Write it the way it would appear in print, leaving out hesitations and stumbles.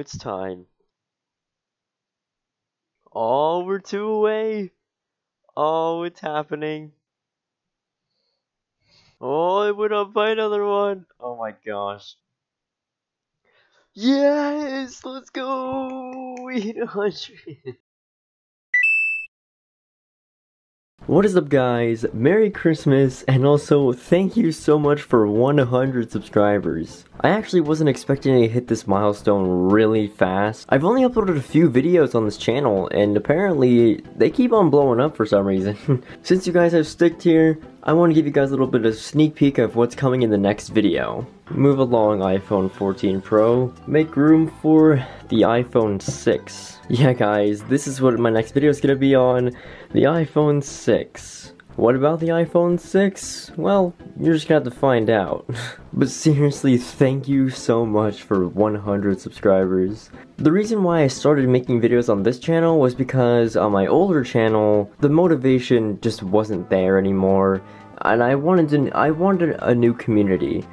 it's time. Oh, we're 2 away. Oh, it's happening. Oh, it went up by another one. Oh my gosh. Yes, let's go. We hit 100. What is up, guys? Merry Christmas, and also thank you so much for 100 subscribers. I actually wasn't expecting to hit this milestone really fast. I've only uploaded a few videos on this channel, and apparently they keep on blowing up for some reason. Since you guys have sticked here, I want to give you guys a little bit of a sneak peek of what's coming in the next video. Move along, iPhone 14 Pro. Make room for the iPhone 6. Yeah guys, this is what my next video is going to be on, the iPhone 6. What about the iPhone 6? Well, you're just gonna have to find out. But seriously, thank you so much for 100 subscribers. The reason why I started making videos on this channel was because on my older channel, the motivation just wasn't there anymore, and I wanted a new community.